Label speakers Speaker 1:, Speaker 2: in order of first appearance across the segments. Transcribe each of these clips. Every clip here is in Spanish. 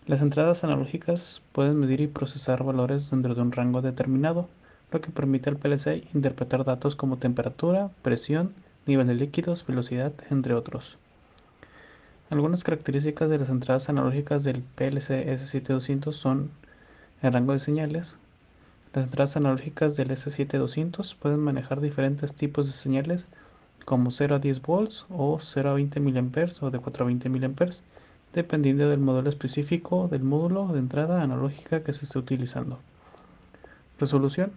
Speaker 1: Las entradas analógicas pueden medir y procesar valores dentro de un rango determinado, lo que permite al PLC interpretar datos como temperatura, presión, nivel de líquidos, velocidad, entre otros. Algunas características de las entradas analógicas del PLC S7200 son el rango de señales. Las entradas analógicas del S7200 pueden manejar diferentes tipos de señales como 0 a 10 volts o 0 a 20 mA o de 4 a 20 mA, dependiendo del modelo específico del módulo de entrada analógica que se esté utilizando. Resolución.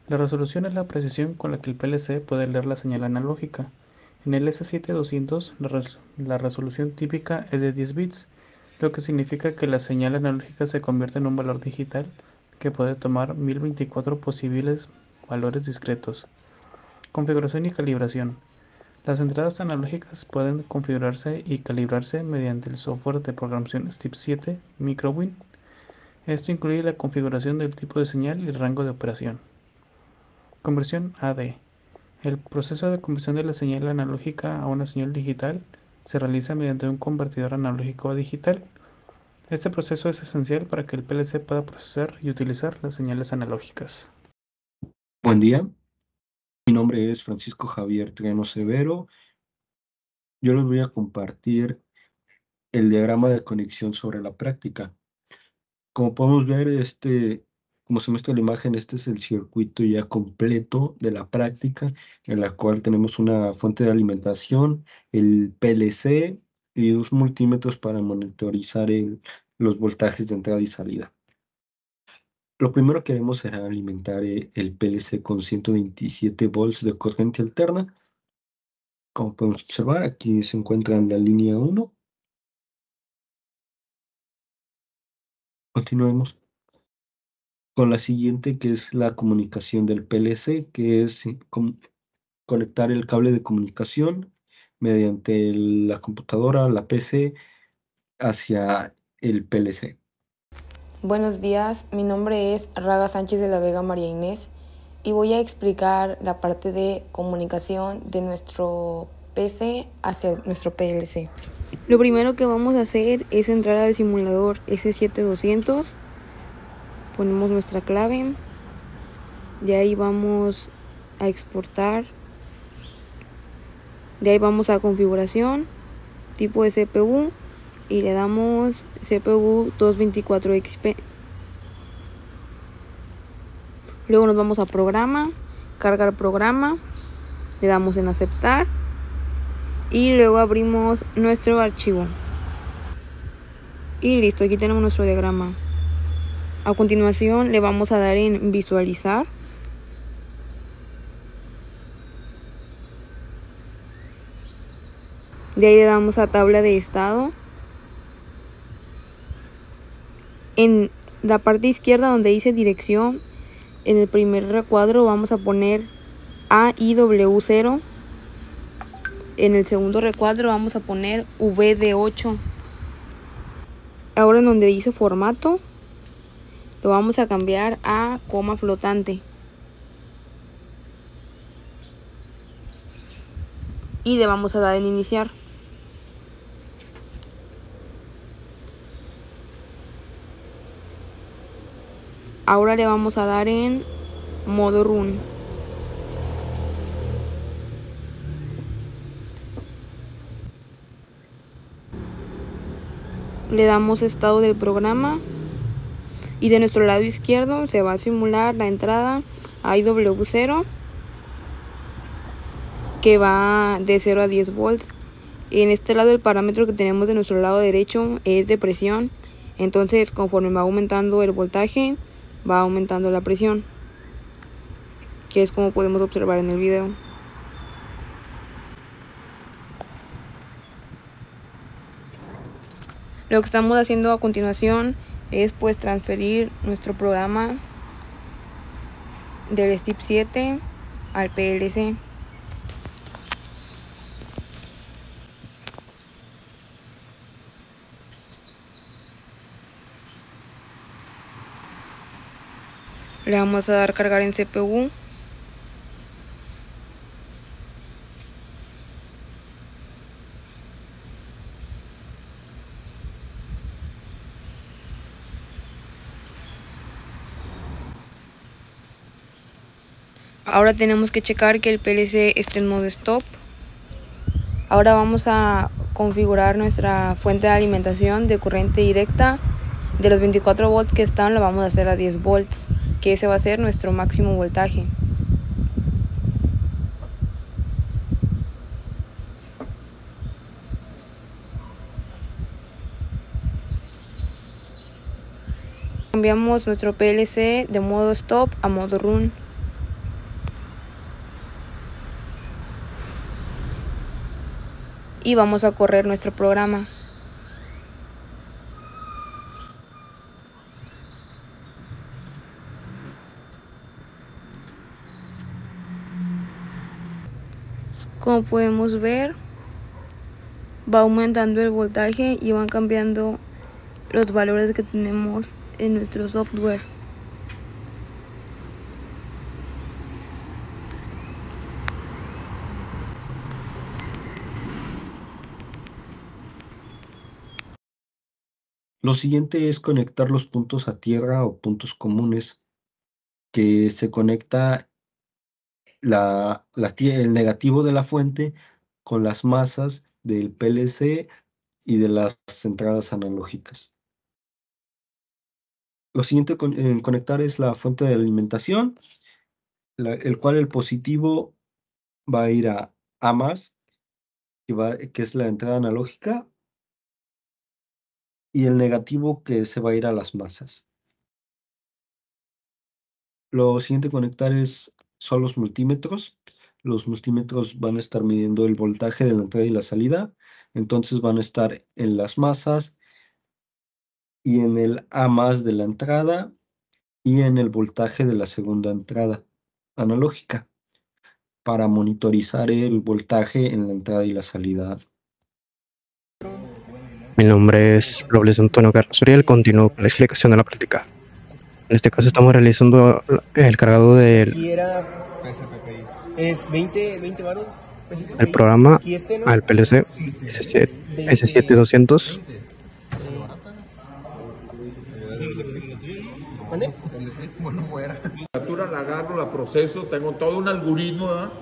Speaker 1: La resolución es la precisión con la que el PLC puede leer la señal analógica. En el S7200 la resolución típica es de 10 bits, lo que significa que la señal analógica se convierte en un valor digital que puede tomar 1024 posibles valores discretos. Configuración y calibración. Las entradas analógicas pueden configurarse y calibrarse mediante el software de programación STIP 7 MicroWin. Esto incluye la configuración del tipo de señal y el rango de operación. Conversión AD. El proceso de conversión de la señal analógica a una señal digital se realiza mediante un convertidor analógico a digital. Este proceso es esencial para que el PLC pueda procesar y utilizar las señales analógicas.
Speaker 2: Buen día, mi nombre es Francisco Javier Triano Severo. Yo les voy a compartir el diagrama de conexión sobre la práctica. Como podemos ver, como se muestra en la imagen, este es el circuito ya completo de la práctica, en la cual tenemos una fuente de alimentación, el PLC y dos multímetros para monitorizar los voltajes de entrada y salida. Lo primero que haremos será alimentar el PLC con 127 volts de corriente alterna. Como podemos observar, aquí se encuentra en la línea 1. Continuemos con la siguiente, que es la comunicación del PLC, que es conectar el cable de comunicación mediante la computadora, la PC, hacia el PLC.
Speaker 3: Buenos días, mi nombre es Raga Sánchez de la Vega María Inés y voy a explicar la parte de comunicación de nuestro PC hacia nuestro PLC. Lo primero que vamos a hacer es entrar al simulador S7200, ponemos nuestra clave, de ahí vamos a exportar, de ahí vamos a configuración, tipo de CPU y le damos CPU 224XP. Luego nos vamos a programa, cargar programa, le damos en aceptar y luego abrimos nuestro archivo. Y listo, aquí tenemos nuestro diagrama. A continuación le vamos a dar en visualizar. De ahí le damos a tabla de estado. En la parte izquierda donde dice dirección, en el primer recuadro vamos a poner AIW0. En el segundo recuadro vamos a poner VD8. Ahora en donde dice formato, lo vamos a cambiar a coma flotante. Y le vamos a dar en iniciar. Ahora le vamos a dar en modo run. Le damos estado del programa y de nuestro lado izquierdo se va a simular la entrada IW0 que va de 0 a 10 volts. En este lado el parámetro que tenemos de nuestro lado derecho es de presión, entonces conforme va aumentando el voltaje va aumentando la presión, que es como podemos observar en el video. Lo que estamos haciendo a continuación es pues transferir nuestro programa del STIP 7 al PLC. Le vamos a dar cargar en CPU. ahora tenemos que checar que el PLC esté en modo stop. Ahora vamos a configurar nuestra fuente de alimentación de corriente directa. De los 24 volts que están, lo vamos a hacer a 10 volts, que ese va a ser nuestro máximo voltaje. Cambiamos nuestro PLC de modo stop a modo run. Y vamos a correr nuestro programa. Como podemos ver, va aumentando el voltaje y van cambiando los valores que tenemos en nuestro software.
Speaker 2: Lo siguiente es conectar los puntos a tierra o puntos comunes, que se conecta el negativo de la fuente con las masas del PLC y de las entradas analógicas. Lo siguiente en conectar es la fuente de alimentación, el cual el positivo va a ir a más, que es la entrada analógica, y el negativo que se va a ir a las masas. Lo siguiente a conectar son los multímetros. Los multímetros van a estar midiendo el voltaje de la entrada y la salida. Entonces van a estar en las masas y en el A más de la entrada y en el voltaje de la segunda entrada analógica para monitorizar el voltaje en la entrada y la salida.
Speaker 4: Mi nombre es Robles Antonio Carlos Uriel. Continúo con la explicación de la práctica. En este caso estamos realizando el cargado del programa al PLC S7200.
Speaker 5: La agarro, la proceso, tengo todo un algoritmo, ¿verdad?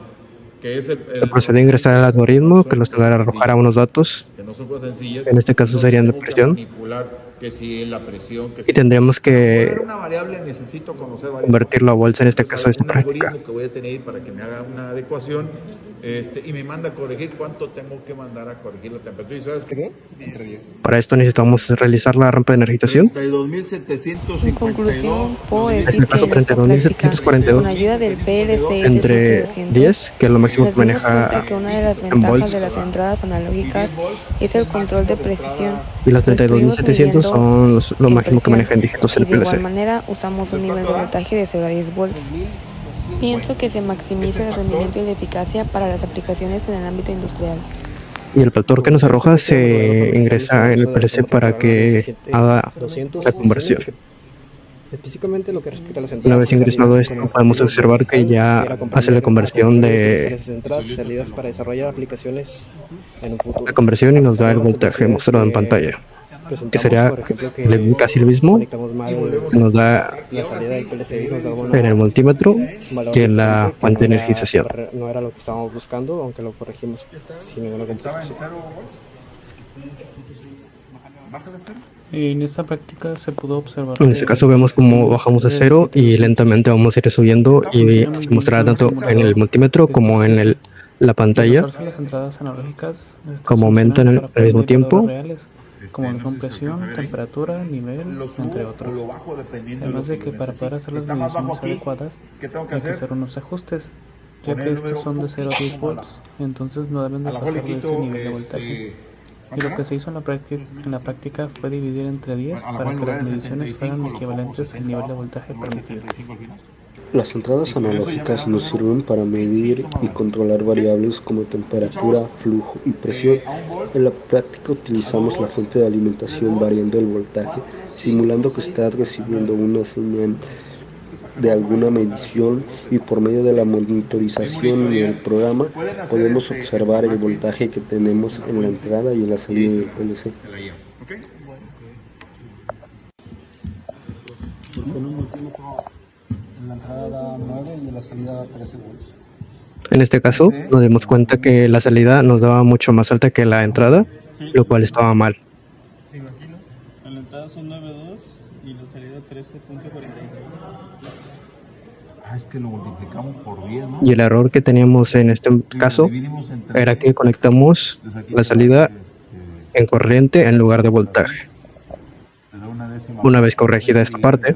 Speaker 5: Que es
Speaker 4: Procede a ingresar el algoritmo que nos va a arrojar unos datos.
Speaker 5: Que no son cosas sencillas.
Speaker 4: En este caso serían de presión.
Speaker 5: Que si la presión, que
Speaker 4: y tendríamos que
Speaker 5: una variable, necesito conocer
Speaker 4: convertirlo a volts, en este caso de esta práctica.
Speaker 5: Que voy a tener para que me haga una adecuación y me manda a corregir cuánto tengo que mandar a corregir la temperatura. ¿Y sabes qué?
Speaker 4: Para esto necesitamos realizar la rampa de energización.
Speaker 3: En conclusión, puedo decir que en esta práctica, con ayuda del PLC
Speaker 4: entre 10, que es lo máximo que maneja
Speaker 3: que una de las ventajas de las entradas analógicas es el control de precisión.
Speaker 4: Y los 32.700 son lo máximo que maneja en dígitos el
Speaker 3: PLC. De igual
Speaker 4: PLC.
Speaker 3: manera, usamos un nivel de voltaje de 0 a 10 volts. Pienso que se maximiza el rendimiento y la eficacia para las aplicaciones en el ámbito industrial.
Speaker 4: Y el factor que nos arroja se ingresa en el PLC para que haga la conversión.
Speaker 6: Específicamente lo que respecta a las
Speaker 4: Una vez ingresado esto, podemos observar que ya hace la conversión de
Speaker 6: entradas y salidas para desarrollar aplicaciones en un futuro.
Speaker 4: la conversión y nos da el voltaje mostrado en pantalla, que sería casi el mismo que nos da
Speaker 6: la salida del PLC,
Speaker 4: en el multímetro que en la fuente de energización.
Speaker 6: No era lo que estábamos buscando, aunque lo corregimos sin ninguna complicación.
Speaker 1: En esta práctica se pudo observar.
Speaker 4: En este caso vemos cómo bajamos de 0 y lentamente vamos a ir subiendo y se mostrará tanto en el multímetro como en la pantalla,
Speaker 1: Las entradas analógicas
Speaker 4: como aumentan al mismo tiempo.
Speaker 1: Como lo son presión, temperatura, nivel, entre otros. Además de que para poder hacer las mediciones adecuadas hay que hacer unos ajustes, ya que estos son de 0 a 10 volts, entonces no deben de pasar de ese nivel de voltaje. Y lo que se hizo en la práctica fue dividir entre 10 para que las mediciones fueran equivalentes al nivel de voltaje permitido.
Speaker 2: Las entradas analógicas nos sirven para medir y controlar variables como temperatura, flujo y presión. En la práctica utilizamos la fuente de alimentación variando el voltaje, simulando que está recibiendo una señal de alguna medición, y por medio de la monitorización del programa podemos observar el voltaje que tenemos en la entrada y en la salida del PLC.
Speaker 7: La entrada da 9 y la salida da 13 volts.
Speaker 4: En este caso, nos dimos cuenta que la salida nos daba mucho más alta que la entrada, lo cual estaba mal.
Speaker 1: ¿Se imagina? La entrada son 9.2 y la salida 13.43.
Speaker 5: Es que lo multiplicamos por 10, ¿no?
Speaker 4: Y el error que teníamos en este caso era que conectamos la salida en corriente en lugar de voltaje. Una vez corregida esta parte,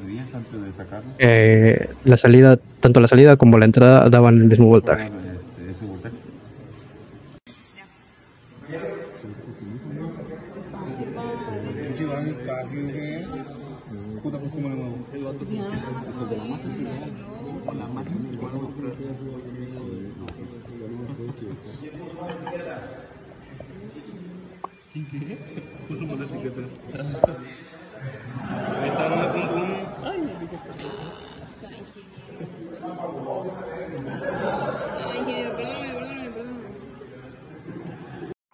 Speaker 4: la salida, tanto la salida como la entrada daban el mismo voltaje.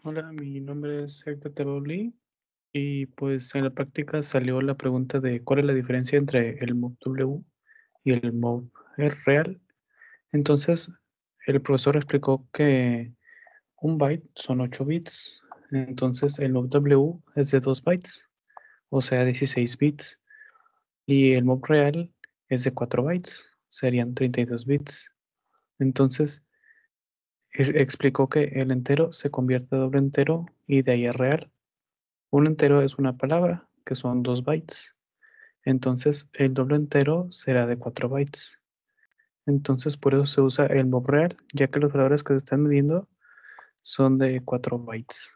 Speaker 1: Hola, mi nombre es Héctor Teroli y pues en la práctica salió la pregunta de cuál es la diferencia entre el MOV W y el MOV real. Entonces el profesor explicó que un byte son 8 bits, entonces el MOV W es de 2 bytes, o sea 16 bits, y el MOV real es de 4 bytes, serían 32 bits. Entonces explicó que el entero se convierte a doble entero y de ahí a real. Un entero es una palabra, que son 2 bytes. Entonces el doble entero será de 4 bytes. Entonces por eso se usa el MOV real, ya que las palabras que se están midiendo son de 4 bytes.